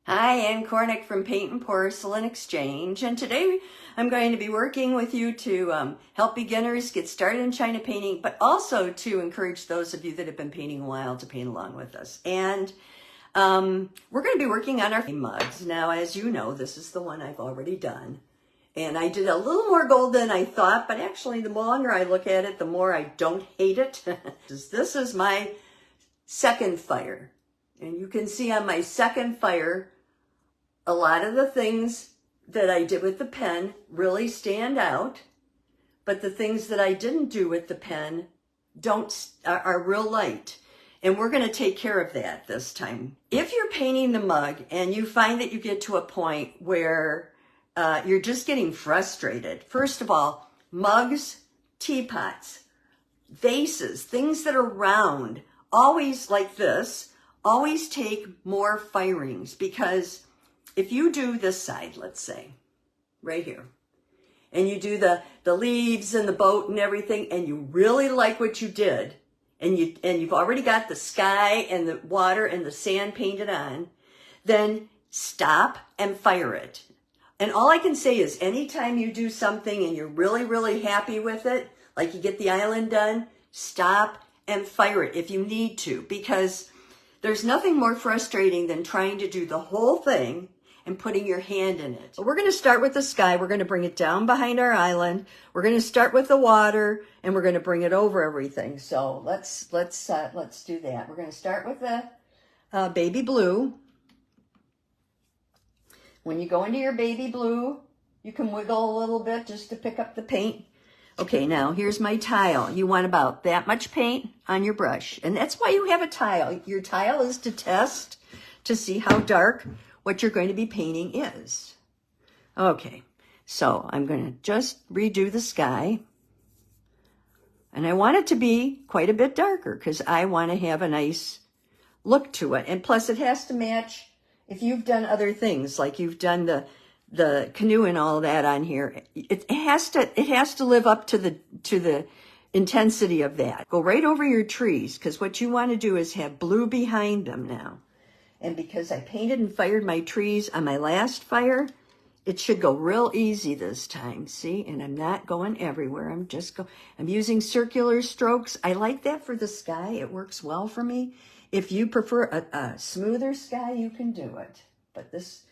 Hi, Ann Cornick from Paint and Porcelain Exchange, and today I'm going to be working with you to help beginners get started in China painting, but also to encourage those of you that have been painting a while to paint along with us. And we're going to be working on our mugs. Now, as you know, this is the one I've already done. And I did a little more gold than I thought, but actually the longer I look at it, the more I don't hate it. This is my second fire. And you can see on my second fire, a lot of the things that I did with the pen really stand out, but the things that I didn't do with the pen are real light. And we're going to take care of that this time. If you're painting the mug and you find that you get to a point where you're just getting frustrated, first of all, mugs, teapots, vases, things that are round, always like this, always take more firings, because if you do this side, let's say, right here, and you do the leaves and the boat and everything, and you really like what you did, and you've already got the sky and the water and the sand painted on, then stop and fire it. And all I can say is anytime you do something and you're really, really happy with it, like you get the island done, stop and fire it if you need to, because there's nothing more frustrating than trying to do the whole thing and putting your hand in it. So we're going to start with the sky. We're going to bring it down behind our island. We're going to start with the water, and we're going to bring it over everything. So let's do that. We're going to start with the baby blue. When you go into your baby blue, you can wiggle a little bit just to pick up the paint. Okay, now here's my tile. You want about that much paint on your brush, and that's why you have a tile. Your tile is to test to see how dark what you're going to be painting is. Okay, so I'm going to just redo the sky. And I want it to be quite a bit darker because I want to have a nice look to it. And plus it has to match if you've done other things, like you've done the canoe and all that on here. It has to live up to the intensity of that. Go right over your trees, because what you want to do is have blue behind them now. And because I painted and fired my trees on my last fire, it should go real easy this time, see? And I'm not going everywhere. I'm using circular strokes. I like that for the sky. It works well for me. If you prefer a smoother sky, you can do it. But this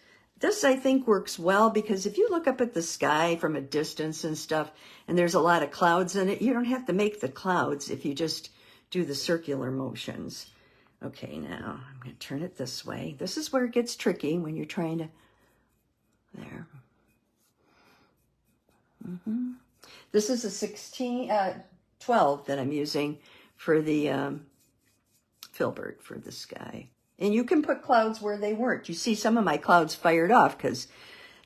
I think works well, because if you look up at the sky from a distance and stuff, and there's a lot of clouds in it, you don't have to make the clouds if you just do the circular motions. Okay, now I'm going to turn it this way. This is where it gets tricky when you're trying to, there. This is a 12 that I'm using for the filbert for the sky. And you can put clouds where they weren't. You see some of my clouds fired off because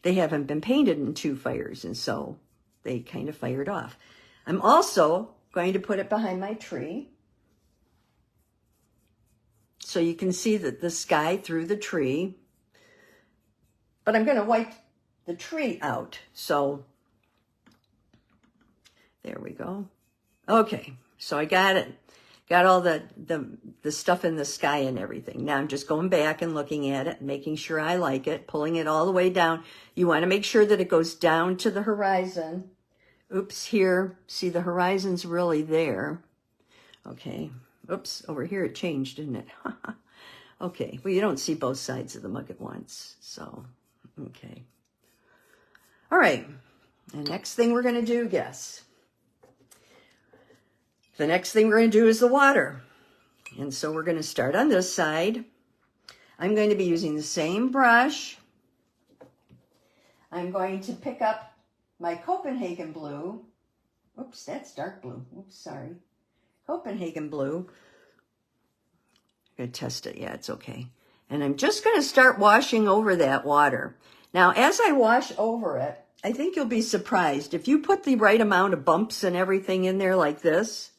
they haven't been painted in 2 fires, and so they kind of fired off. I'm also going to put it behind my tree, so you can see the sky through the tree. But I'm going to wipe the tree out. So there we go. Okay, so I got it. Got all the stuff in the sky and everything. Now I'm just going back and looking at it, making sure I like it, pulling it all the way down. You want to make sure that it goes down to the horizon. Oops, here. See, the horizon's really there. Okay. Oops, over here it changed, didn't it? Okay, well, you don't see both sides of the mug at once, so, okay. All right, the next thing we're going to do, guess. The next thing we're going to do is the water. And so we're going to start on this side. I'm going to be using the same brush. I'm going to pick up my Copenhagen blue. Oops, that's dark blue. Oops, sorry. Copenhagen blue. I'm going to test it. Yeah, it's okay. And I'm just going to start washing over that water. Now, as I wash over it, I think you'll be surprised. If you put the right amount of bumps and everything in there like this,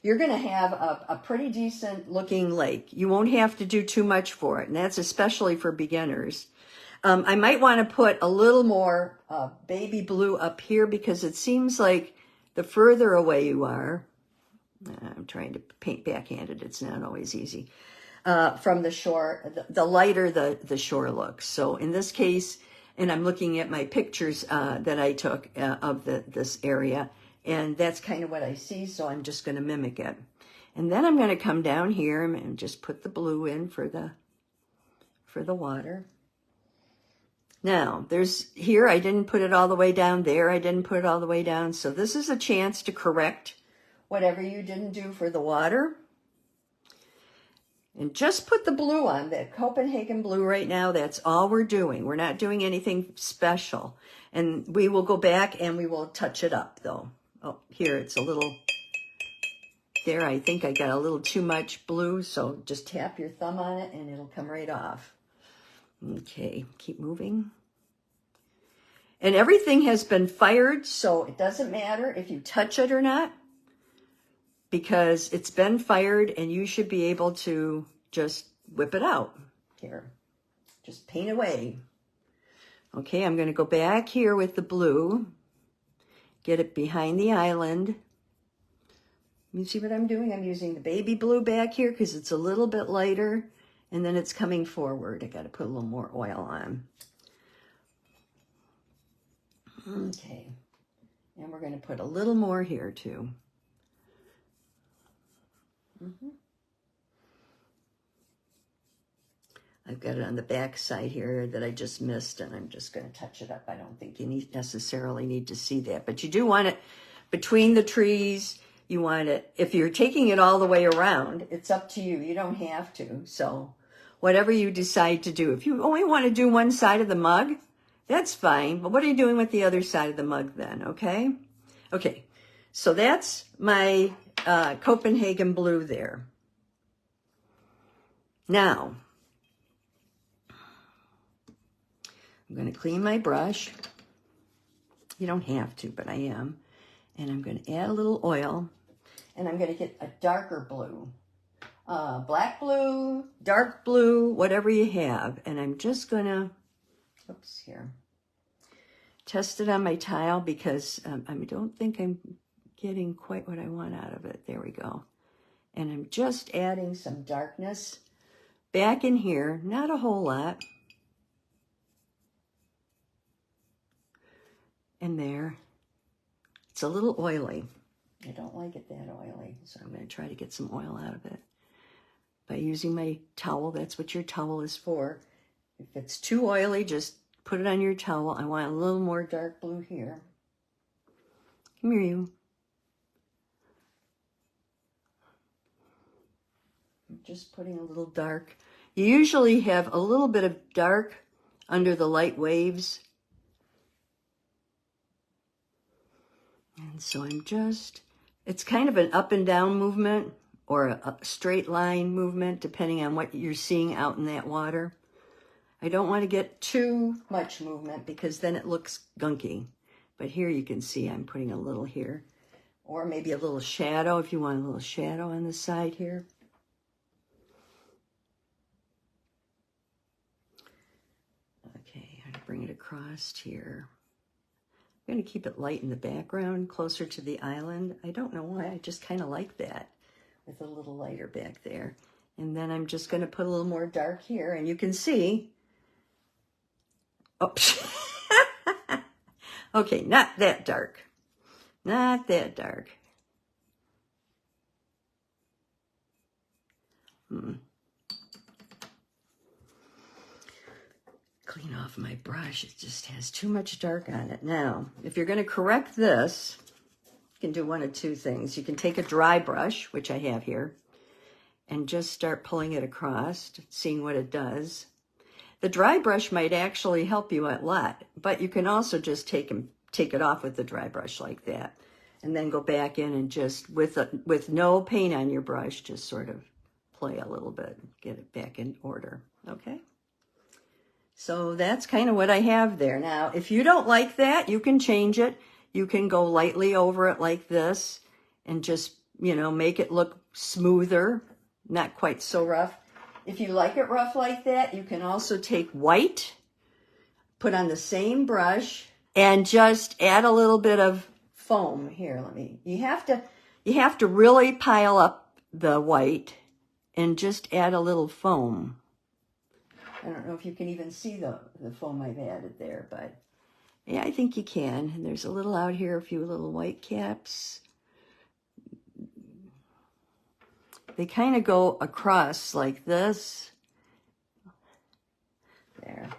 you're going to have a pretty decent looking lake. You won't have to do too much for it, and that's especially for beginners. I might want to put a little more baby blue up here, because it seems like the further away you are, I'm trying to paint backhanded. It's not always easy. from the shore, the lighter the shore looks. So in this case, and I'm looking at my pictures that I took of this area, and that's kind of what I see, so I'm just going to mimic it. And then I'm going to come down here and just put the blue in for the water. Now, here I didn't put it all the way down, there I didn't put it all the way down, so this is a chance to correct whatever you didn't do for the water. And just put the blue on, that Copenhagen blue right now. That's all we're doing. We're not doing anything special. And we will go back and we will touch it up though. Oh, here it's a little, there I think I got a little too much blue, so just tap your thumb on it and it'll come right off. Okay, keep moving. And everything has been fired, so it doesn't matter if you touch it or not, because it's been fired and you should be able to just whip it out. Here, just paint away. Okay, I'm going to go back here with the blue, get it behind the island. You see what I'm doing? I'm using the baby blue back here because it's a little bit lighter, and then it's coming forward. I got to put a little more oil on. Okay, and we're going to put a little more here too. I've got it on the back side here that I just missed, and I'm just going to touch it up. I don't think you necessarily need to see that, but you do want it between the trees. You want it, if you're taking it all the way around, it's up to you. You don't have to. So whatever you decide to do, if you only want to do one side of the mug, that's fine. But what are you doing with the other side of the mug then? Okay. Okay. So that's my Copenhagen blue there. Now, I'm going to clean my brush. You don't have to, but I am. And I'm going to add a little oil. And I'm going to get a darker blue. Black blue, dark blue, whatever you have. And I'm just going to, oops, here. Test it on my tile because I don't think I'm getting quite what I want out of it. There we go. And I'm just adding some darkness back in here. Not a whole lot. And there. It's a little oily. I don't like it that oily, so I'm going to try to get some oil out of it by using my towel. That's what your towel is for. If it's too oily, just put it on your towel. I want a little more dark blue here. Come here, you. I'm just putting a little dark. You usually have a little bit of dark under the light waves. And so I'm just, it's kind of an up and down movement or a straight line movement, depending on what you're seeing out in that water. I don't want to get too much movement because then it looks gunky. But here you can see I'm putting a little here, or maybe a little shadow if you want a little shadow on the side here. Okay, I'm going to bring it across here. I'm going to keep it light in the background, closer to the island. I don't know why, I just kind of like that with a little lighter back there. And then I'm just going to put a little more dark here, and you can see, oh, okay, not that dark, not that dark. Clean off my brush. It just has too much dark on it. Now, if you're going to correct this, you can do one of two things. You can take a dry brush, which I have here, and just start pulling it across, seeing what it does. The dry brush might actually help you a lot, but you can also just take it off with the dry brush like that, and then go back in and just, with no paint on your brush, just sort of play a little bit, get it back in order, okay? So that's kind of what I have there. Now, if you don't like that, you can change it. You can go lightly over it like this and just, you know, make it look smoother, not quite so rough. If you like it rough like that, you can also take white, put on the same brush, and just add a little bit of foam. Here, you have to really pile up the white and just add a little foam. I don't know if you can even see the foam I've added there, but yeah, I think you can. And there's a little out here, a few little white caps. They kind of go across like this. There.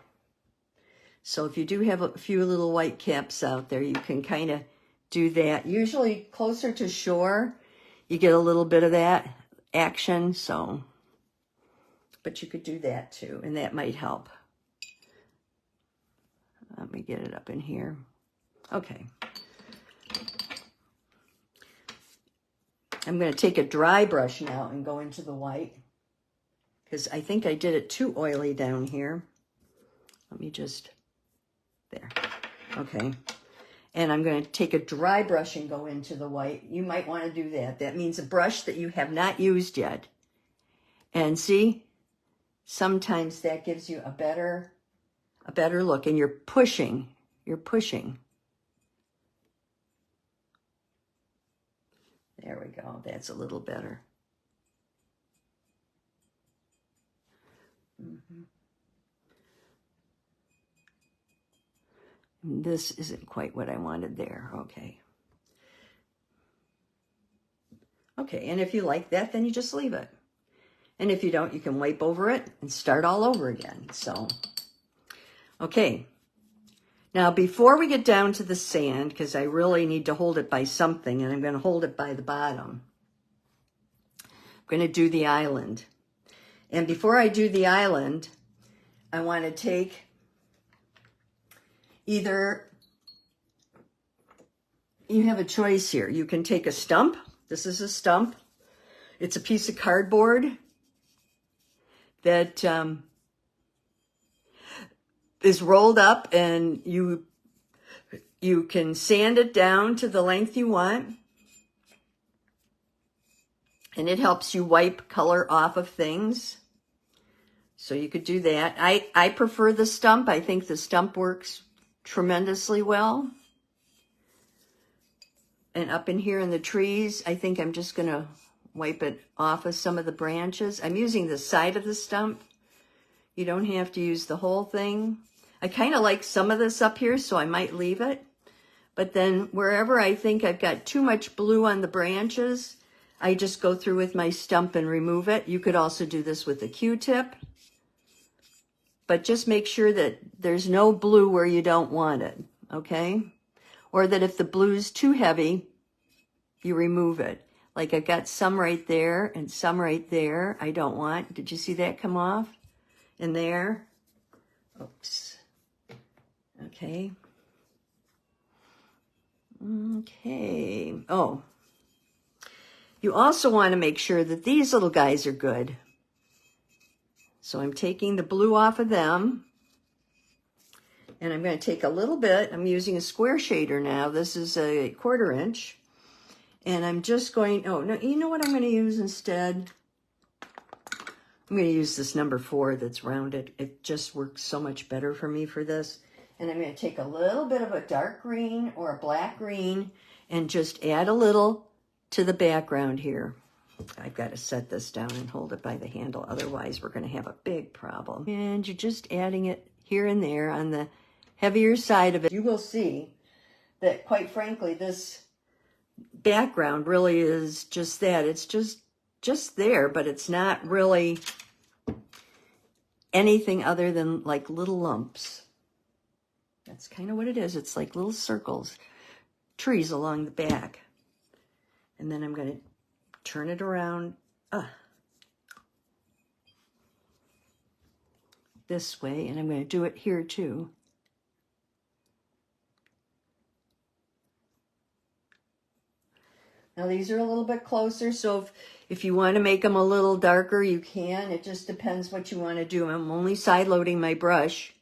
So if you do have a few little white caps out there, you can kind of do that. Usually closer to shore, you get a little bit of that action, so, but you could do that too, and that might help. Let me get it up in here. Okay. I'm going to take a dry brush now and go into the white, because I think I did it too oily down here. Let me just, there. Okay. And I'm going to take a dry brush and go into the white. You might want to do that. That means a brush that you have not used yet. And see, sometimes that gives you a better look. And you're pushing. There we go. That's a little better. This isn't quite what I wanted there. Okay. Okay, and if you like that, then you just leave it. And if you don't, you can wipe over it and start all over again. So, okay. Now, before we get down to the sand, because I really need to hold it by something, and I'm going to hold it by the bottom, I'm going to do the island. And before I do the island, I want to take either, you have a choice here. You can take a stump. This is a stump. It's a piece of cardboard that is rolled up, and you can sand it down to the length you want. And it helps you wipe color off of things. So you could do that. I prefer the stump. I think the stump works tremendously well. And up in here in the trees, I think I'm just going to wipe it off of some of the branches. I'm using the side of the stump. You don't have to use the whole thing. I kind of like some of this up here, so I might leave it. But then wherever I think I've got too much blue on the branches, I just go through with my stump and remove it. You could also do this with a Q-tip. But just make sure that there's no blue where you don't want it, okay? Or that if the blue's too heavy, you remove it. Like I've got some right there and some right there I don't want. Did you see that come off? In there? Oops. Okay. Okay. Oh. You also want to make sure that these little guys are good. So I'm taking the blue off of them. And I'm going to take a little bit. I'm using a square shader now. This is a 1/4 inch. And I'm just going, oh, no, you know what I'm going to use instead? I'm going to use this number 4 that's rounded. It just works so much better for me for this. And I'm going to take a little bit of a dark green or a black green and just add a little to the background here. I've got to set this down and hold it by the handle. Otherwise, we're going to have a big problem. And you're just adding it here and there on the heavier side of it. You will see that, quite frankly, this background really is just that. It's just there, but it's not really anything other than like little lumps. That's kind of what it is. It's like little circles, trees along the back. And then I'm going to turn it around this way, and I'm going to do it here too. Now these are a little bit closer, so if you want to make them a little darker, you can. It just depends what you want to do. I'm only side loading my brush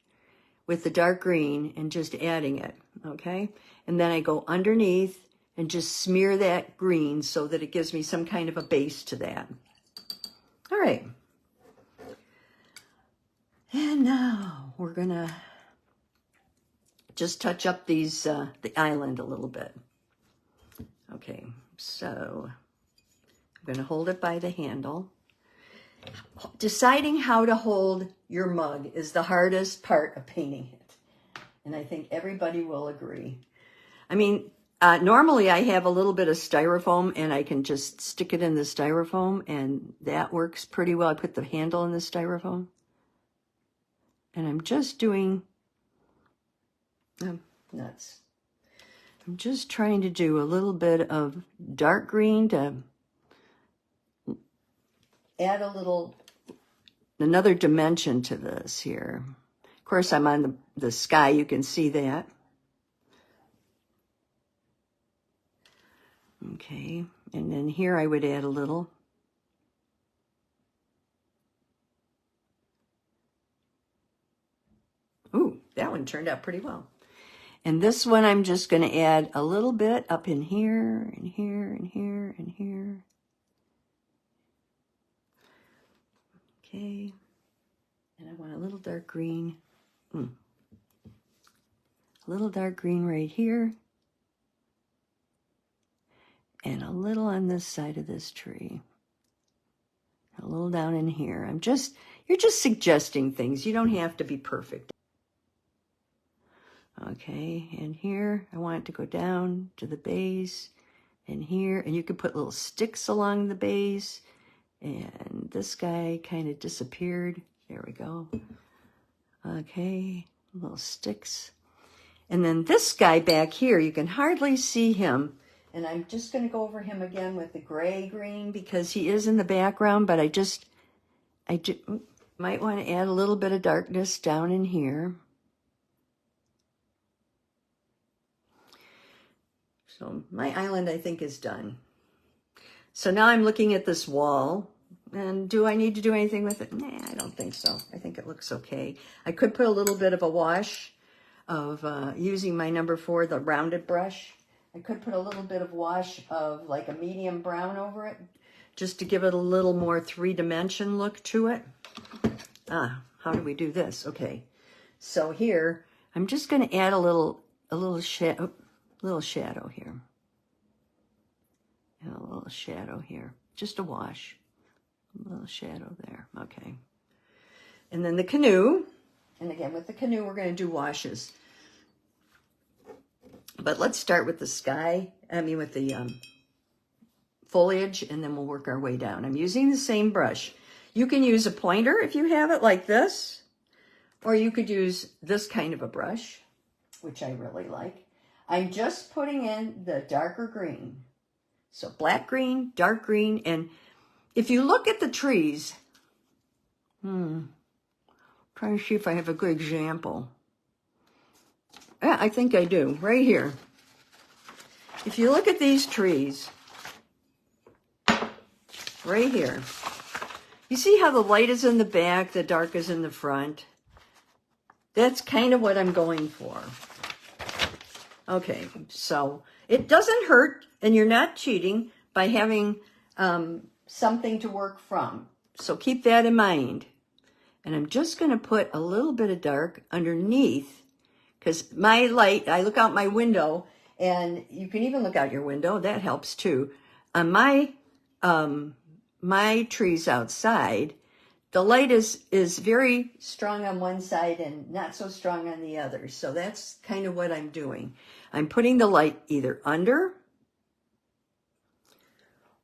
with the dark green and just adding it, okay? And then I go underneath and just smear that green so that it gives me some kind of a base to that. All right. And now we're gonna just touch up these, the island a little bit. Okay, so I'm gonna hold it by the handle. Deciding how to hold your mug is the hardest part of painting it. And I think everybody will agree. I mean, normally I have a little bit of styrofoam and I can just stick it in the styrofoam and that works pretty well. I put the handle in the styrofoam. And I'm just doing, nuts. I'm just trying to do a little bit of dark green to add another dimension to this here. Of course, I'm on the sky, you can see that. Okay, and then here I would add a little. Ooh, that one turned out pretty well. And this one I'm just going to add a little bit up in here, and here, and here, and here. Okay, and I want a little dark green. A little dark green right here. And a little on this side of this tree. A little down in here. You're just suggesting things. You don't have to be perfect. Okay, and here I want it to go down to the base, and here, and you can put little sticks along the base, and this guy kind of disappeared. There we go. Okay, little sticks. And then this guy back here, you can hardly see him, and I'm just going to go over him again with the gray-green because he is in the background, but I might want to add a little bit of darkness down in here. So my island, I think, is done. So now I'm looking at this wall, and do I need to do anything with it? Nah, I don't think so. I think it looks okay. I could put a little bit of a wash of using my number 4, the rounded brush. I could put a little bit of wash of like a medium brown over it, just to give it a little more 3-dimension look to it. How do we do this? Okay, so here I'm just going to add a little shadow here, and a little shadow here, just a wash, a little shadow there. Okay, and then the canoe, and again with the canoe we're going to do washes. But let's start with the sky, with the foliage, and then we'll work our way down. I'm using the same brush. You can use a pointer if you have it like this, or you could use this kind of a brush, which I really like. I'm just putting in the darker green. So black green, dark green, and if you look at the trees, trying to see if I have a good example. Yeah, I think I do, right here. If you look at these trees, right here, you see how the light is in the back, the dark is in the front? That's kind of what I'm going for. Okay, so it doesn't hurt, and you're not cheating by having something to work from. So keep that in mind. And I'm just going to put a little bit of dark underneath, because my light, I look out my window, and you can even look out your window. That helps too. On my trees outside, the light is very strong on one side and not so strong on the other. So that's kind of what I'm doing. I'm putting the light either under,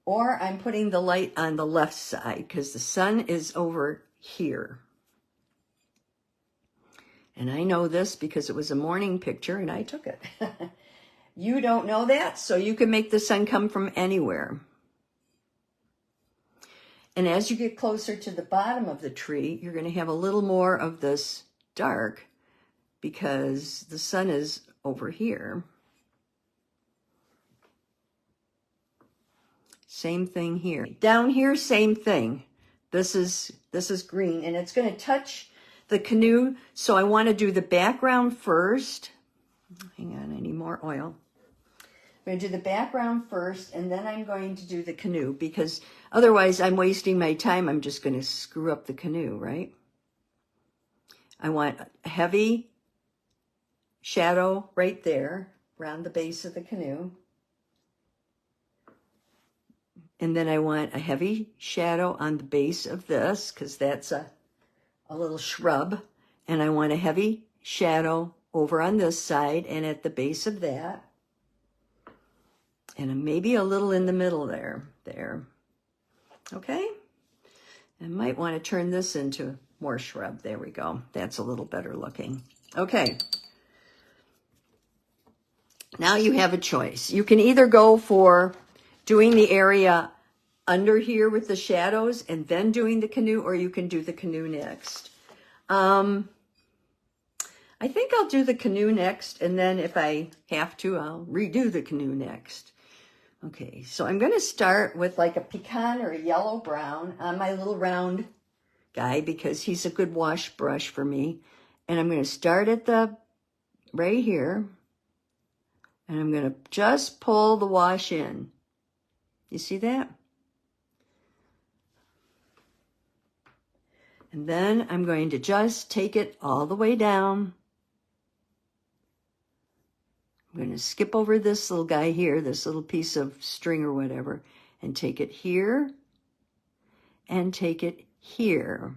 or I'm putting the light on the left side because the sun is over here. And I know this because it was a morning picture and I took it. You don't know that, so you can make the sun come from anywhere. And as you get closer to the bottom of the tree, you're going to have a little more of this dark because the sun is over here. Same thing here. Down here, same thing. This is green, and it's going to touch the canoe. So I want to do the background first. Hang on, I need more oil. I'm going to do the background first, and then I'm going to do the canoe, because otherwise I'm wasting my time. I'm just going to screw up the canoe, right? I want a heavy shadow right there around the base of the canoe. And then I want a heavy shadow on the base of this, because that's a little shrub. And I want a heavy shadow over on this side and at the base of that. And maybe a little in the middle there. Okay? I might want to turn this into more shrub. There we go. That's a little better looking. Okay. Now you have a choice. You can either go for doing the area under here with the shadows and then doing the canoe, or you can do the canoe next. I think I'll do the canoe next, and then if I have to, I'll redo the canoe next. Okay, so I'm going to start with like a pecan or a yellow brown on my little round guy, because he's a good wash brush for me. And I'm going to start at the right here, and I'm going to just pull the wash in. You see that? And then I'm going to just take it all the way down. I'm going to skip over this little guy here, this little piece of string or whatever, and take it here and take it here.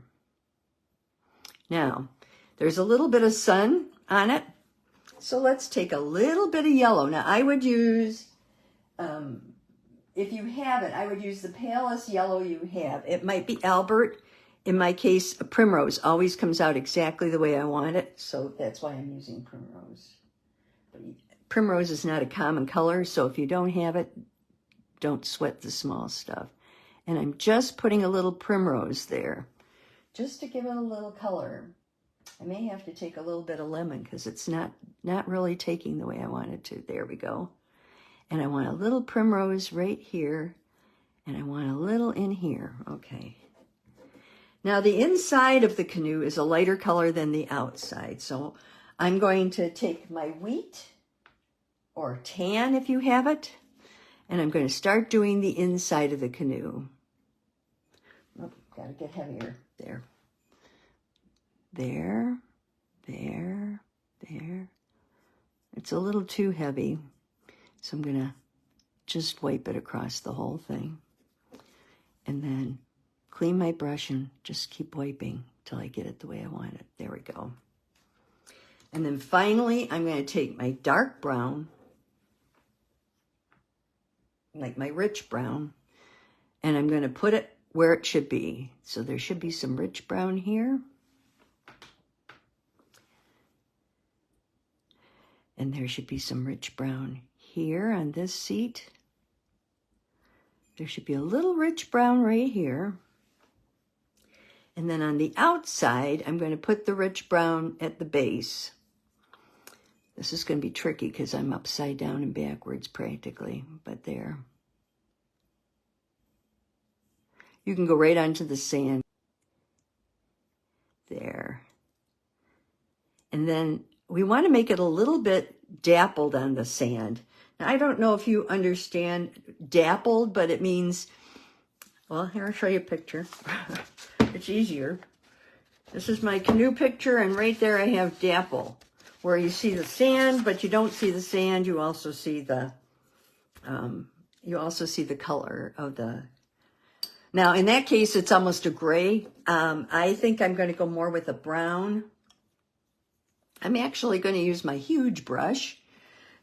Now, there's a little bit of sun on it, so let's take a little bit of yellow. Now, I would use, if you have it, I would use the palest yellow you have. It might be Albert. In my case, a primrose always comes out exactly the way I want it, so that's why I'm using primrose. But primrose is not a common color, so if you don't have it, don't sweat the small stuff. And I'm just putting a little primrose there, just to give it a little color. I may have to take a little bit of lemon because it's not really taking the way I want it to. There we go. And I want a little primrose right here, and I want a little in here. Okay. Now the inside of the canoe is a lighter color than the outside, so I'm going to take my wheat or tan if you have it, and I'm going to start doing the inside of the canoe. Oh, gotta get heavier. There. There. It's a little too heavy, so I'm going to just wipe it across the whole thing. And then clean my brush and just keep wiping till I get it the way I want it. There we go. And then finally, I'm going to take my dark brown, like my rich brown, and I'm going to put it where it should be. So there should be some rich brown here. And there should be some rich brown here on this seat. There should be a little rich brown right here. And then on the outside, I'm going to put the rich brown at the base. This is going to be tricky because I'm upside down and backwards practically, but there. You can go right onto the sand. There. And then we want to make it a little bit dappled on the sand. Now, I don't know if you understand dappled, but it means, well, here I'll show you a picture. It's easier. This is my canoe picture, and right there I have dapple, where you see the sand, but you don't see the sand. You also see the color of the. Now, in that case, it's almost a gray. I think I'm going to go more with a brown. I'm actually going to use my huge brush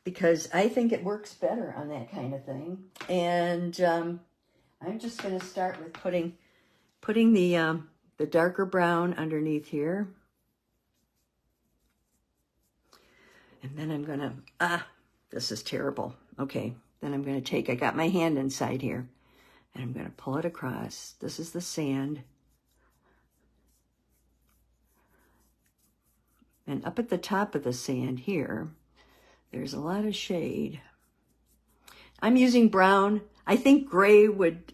because I think it works better on that kind of thing. And I'm just going to start with putting the darker brown underneath here. And then I'm going to, this is terrible. Okay, then I'm going to take, I got my hand inside here, and I'm going to pull it across. This is the sand. And up at the top of the sand here, there's a lot of shade. I'm using brown. I think gray would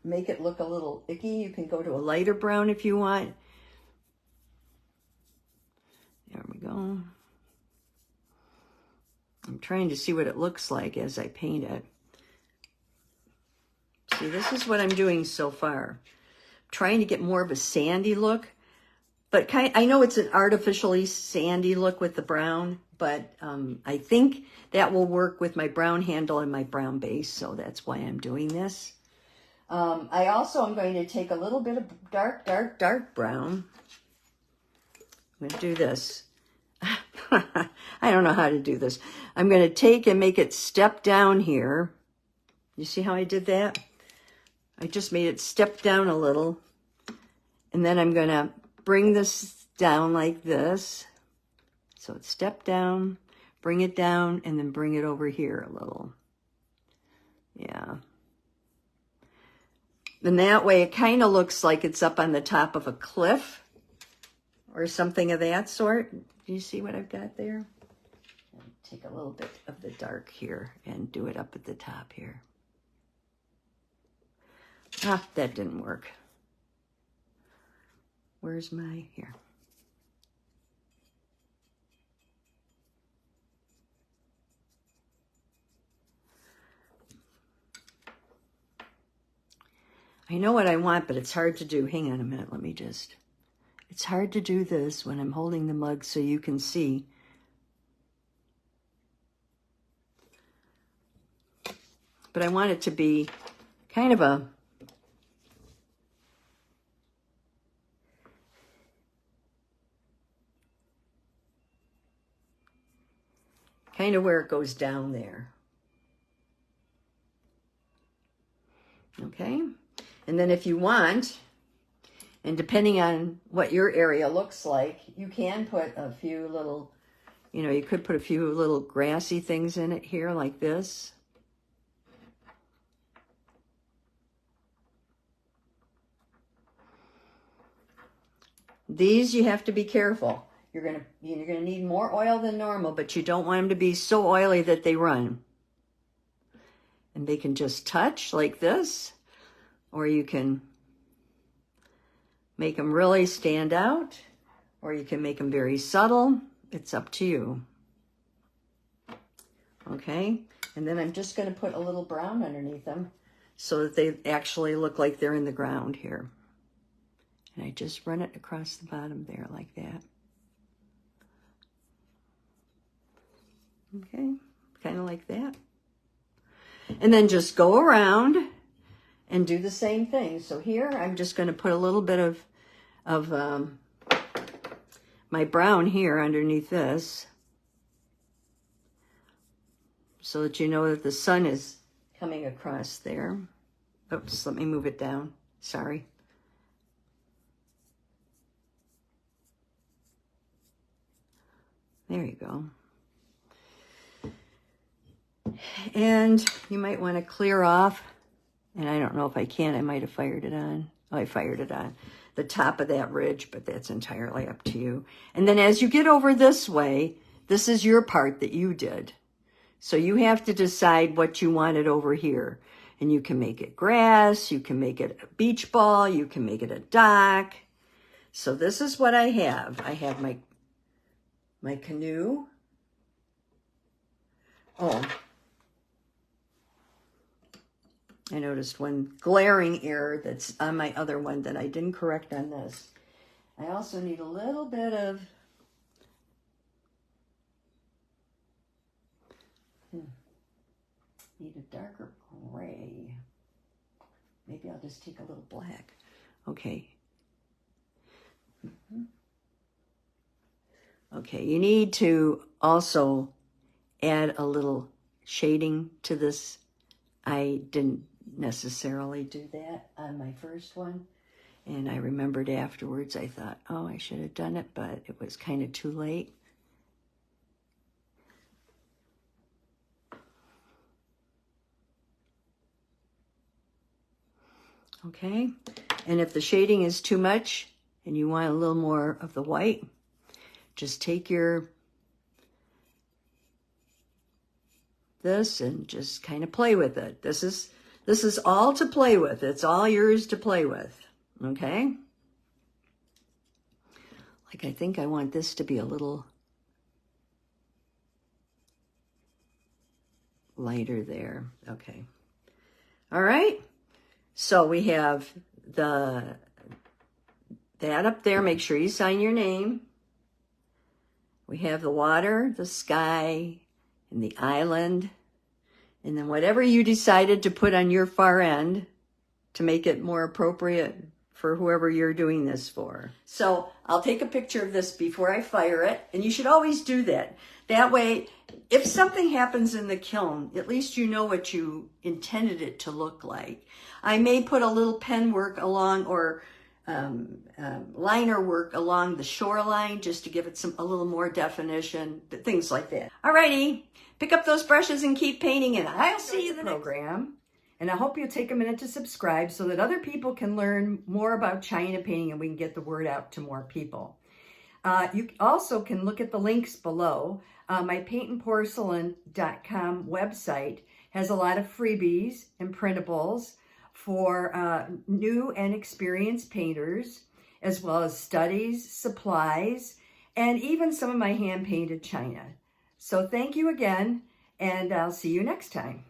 make it look a little icky. You can go to a lighter brown if you want. There we go. I'm trying to see what it looks like as I paint it. See, this is what I'm doing so far. I'm trying to get more of a sandy look. But I know it's an artificially sandy look with the brown, but I think that will work with my brown handle and my brown base, so that's why I'm doing this. I also am going to take a little bit of dark brown. I'm going to do this. I don't know how to do this. I'm going to take and make it step down here. You see how I did that? I just made it step down a little. And then I'm going to bring this down like this. So it's step down, bring it down, and then bring it over here a little. Yeah. And that way it kind of looks like it's up on the top of a cliff or something of that sort. Do you see what I've got there? Take a little bit of the dark here and do it up at the top here. Ah, that didn't work. Where's my, here. I know what I want, but it's hard to do. Hang on a minute, let me just. It's hard to do this when I'm holding the mug so you can see. But I want it to be kind of a, kind of where it goes down there. Okay? And then if you want, and depending on what your area looks like, you can put a few little, you know, you could put a few little grassy things in it here like this. These you have to be careful. You're gonna need more oil than normal, but you don't want them to be so oily that they run. And they can just touch like this, or you can make them really stand out, or you can make them very subtle. It's up to you. Okay, and then I'm just going to put a little brown underneath them so that they actually look like they're in the ground here. And I just run it across the bottom there like that. Okay, kind of like that. And then just go around and do the same thing. So here I'm just going to put a little bit of my brown here underneath this so that you know that the sun is coming across there. Oops, let me move it down. Sorry. There you go. And you might want to clear off, and I don't know if I can, I might have fired it on. Oh, I fired it on the top of that ridge, but that's entirely up to you. And then as you get over this way, this is your part that you did. So you have to decide what you wanted over here. And you can make it grass, you can make it a beach ball, you can make it a dock. So this is what I have. I have my canoe. Oh, I noticed one glaring error that's on my other one that I didn't correct on this. I also need a little bit of need a darker gray. Maybe I'll just take a little black. Okay. Okay, you need to also add a little shading to this. I didn't necessarily do that on my first one, and I remembered afterwards, I thought, oh, I should have done it, but it was kind of too late. Okay, and if the shading is too much and you want a little more of the white, just take this and just kind of play with it. This is all to play with. It's all yours to play with. Okay? Like, I think I want this to be a little lighter there. Okay. All right. So we have that up there. Make sure you sign your name. We have the water, the sky, and the island. And then whatever you decided to put on your far end, to make it more appropriate for whoever you're doing this for. So I'll take a picture of this before I fire it, and you should always do that. That way, if something happens in the kiln, at least you know what you intended it to look like. I may put a little pen work along or liner work along the shoreline just to give it a little more definition, things like that. Alrighty, pick up those brushes and keep painting, and I'll see you in the program. And I hope you'll take a minute to subscribe so that other people can learn more about China painting and we can get the word out to more people. You also can look at the links below. My paintnporcelain.com website has a lot of freebies and printables for new and experienced painters, as well as studies, supplies, and even some of my hand-painted china. So thank you again, and I'll see you next time.